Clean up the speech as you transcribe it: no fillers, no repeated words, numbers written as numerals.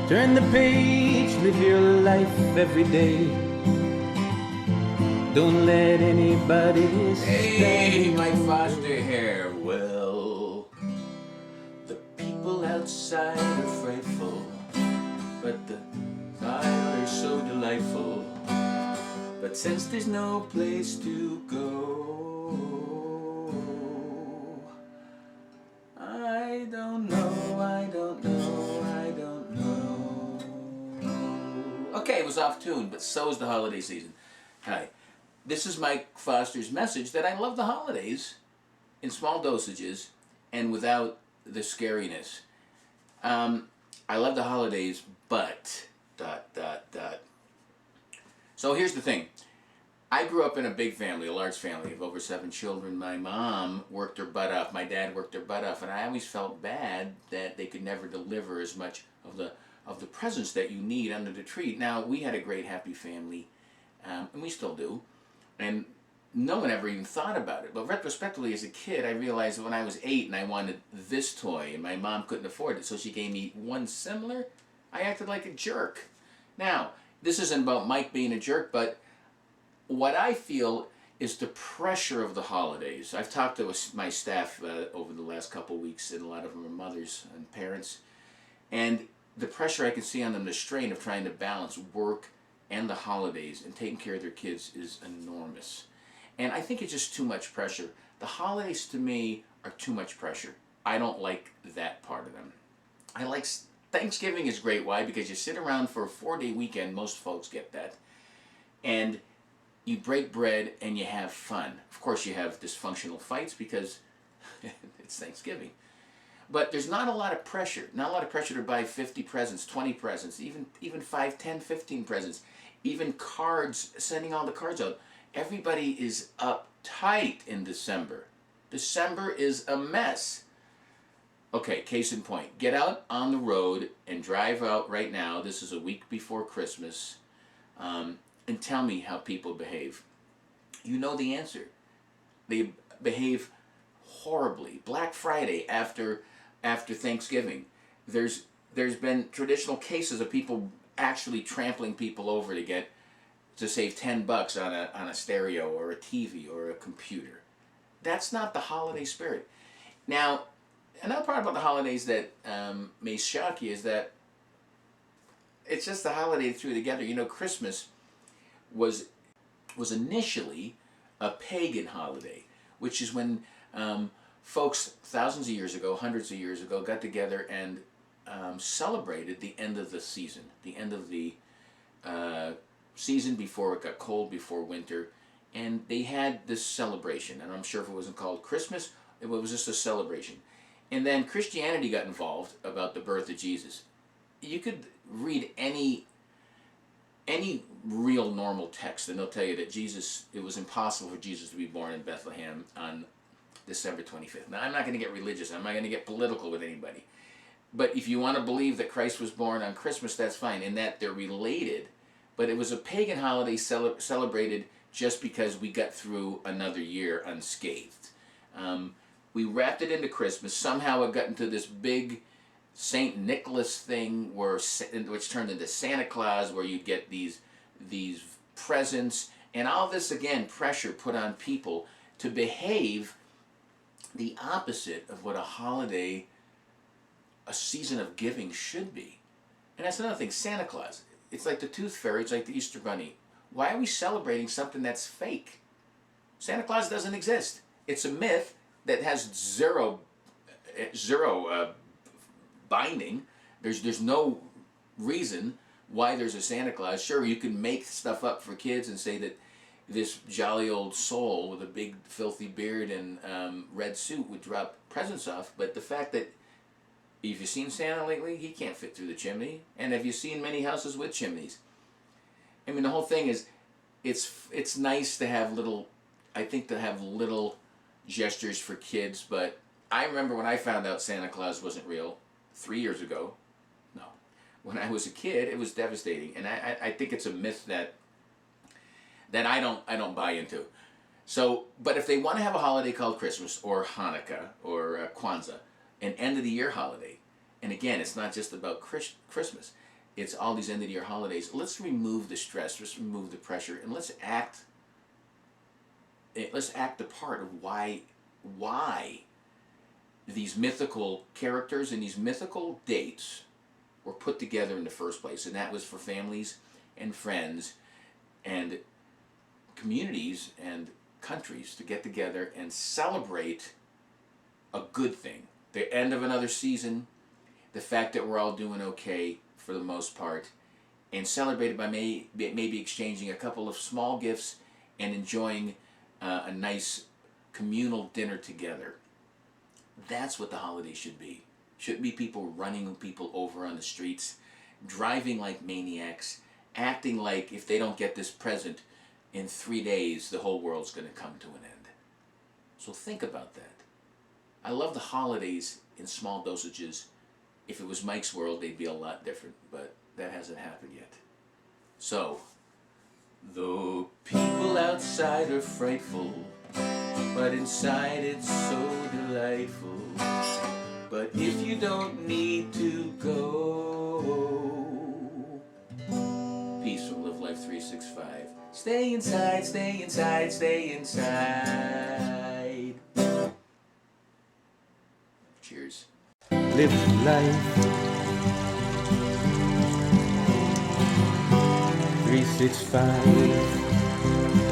Turn the page, live your life every day. Don't let anybody Hey, Mike Foster here. Well, the people outside are frightful, but the fire is so delightful. But since there's no place to go, I don't know, I don't know, I don't know. Okay, it was off tune, but so is the holiday season. Hi, this is Mike Foster's message that I love the holidays in small dosages and without the scariness. I love the holidays, but ... So here's the thing. I grew up in a big family, a large family of over 7 children. My mom worked her butt off. My dad worked their butt off, and I always felt bad that they could never deliver as much of the presents that you need under the tree. Now, we had a great, happy family, and we still do, and no one ever even thought about it. But retrospectively, as a kid, I realized that when I was 8 and I wanted this toy, and my mom couldn't afford it, so she gave me one similar, I acted like a jerk. Now, this isn't about Mike being a jerk, but what I feel is the pressure of the holidays. I've talked to my staff over the last couple of weeks, and a lot of them are mothers and parents, and the pressure I can see on them, the strain of trying to balance work and the holidays and taking care of their kids is enormous. And I think it's just too much pressure. The holidays to me are too much pressure. I don't like that part of them. I like Thanksgiving is great. Why? Because you sit around for a 4-day weekend. Most folks get that. And you break bread and you have fun. Of course, you have dysfunctional fights because it's Thanksgiving. But there's not a lot of pressure. Not a lot of pressure to buy 50 presents, 20 presents, even 5, 10, 15 presents. Even cards, sending all the cards out. Everybody is uptight in December. December is a mess. Okay, case in point. Get out on the road and drive out right now. This is a week before Christmas. And tell me how people behave. You know the answer. They behave horribly. Black Friday after Thanksgiving. There's been traditional cases of people actually trampling people over to save $10 on a stereo or a TV or a computer. That's not the holiday spirit. Now, another part about the holidays that may shock you is that it's just the holiday threw together. You know, Christmas was initially a pagan holiday, which is when folks thousands of years ago, hundreds of years ago, got together and celebrated the end of the season, the end of the season before it got cold, before winter, and they had this celebration. And I'm sure if it wasn't called Christmas, it was just a celebration. And then Christianity got involved about the birth of Jesus. You could read any real normal text and they'll tell you that it was impossible for Jesus to be born in Bethlehem on December 25th. Now, I'm not going to get religious. I'm not going to get political with anybody. But if you want to believe that Christ was born on Christmas, that's fine, in that they're related. But it was a pagan holiday celebrated just because we got through another year unscathed. We wrapped it into Christmas. Somehow it got into this big St. Nicholas thing which turned into Santa Claus, where you get these presents. And all this, again, pressure put on people to behave the opposite of what a season of giving should be. And that's another thing, Santa Claus. It's like the Tooth Fairy, it's like the Easter Bunny. Why are we celebrating something that's fake? Santa Claus doesn't exist. It's a myth that has zero binding. There's no reason why there's a Santa Claus. Sure, you can make stuff up for kids and say that this jolly old soul with a big filthy beard and red suit would drop presents off, but the fact that, have you seen Santa lately? He can't fit through the chimney. And have you seen many houses with chimneys? I mean, the whole thing is, it's nice to have little gestures for kids, but I remember when I found out Santa Claus wasn't real 3 years ago. No. When I was a kid, it was devastating. And I think it's a myth that I don't buy into. So, but if they want to have a holiday called Christmas or Hanukkah or Kwanzaa, an end of the year holiday, and again, it's not just about Christmas. it's all these end of the year holidays. Let's remove the stress, let's remove the pressure, and let's act the part of why these mythical characters and these mythical dates were put together in the first place. And that was for families and friends and communities and countries to get together and celebrate a good thing. The end of another season, the fact that we're all doing okay for the most part, and celebrate it by maybe exchanging a couple of small gifts and enjoying a nice communal dinner together. That's what the holiday should be. Shouldn't be people running people over on the streets, driving like maniacs, acting like if they don't get this present in 3 days, the whole world's going to come to an end. So think about that. I love the holidays in small dosages. If it was Mike's world, they'd be a lot different, but that hasn't happened yet. So, though people outside are frightful, but inside it's so delightful. But if you don't need to go, peaceful, live life 365. Stay inside, stay inside, stay inside. Cheers. Live life 365.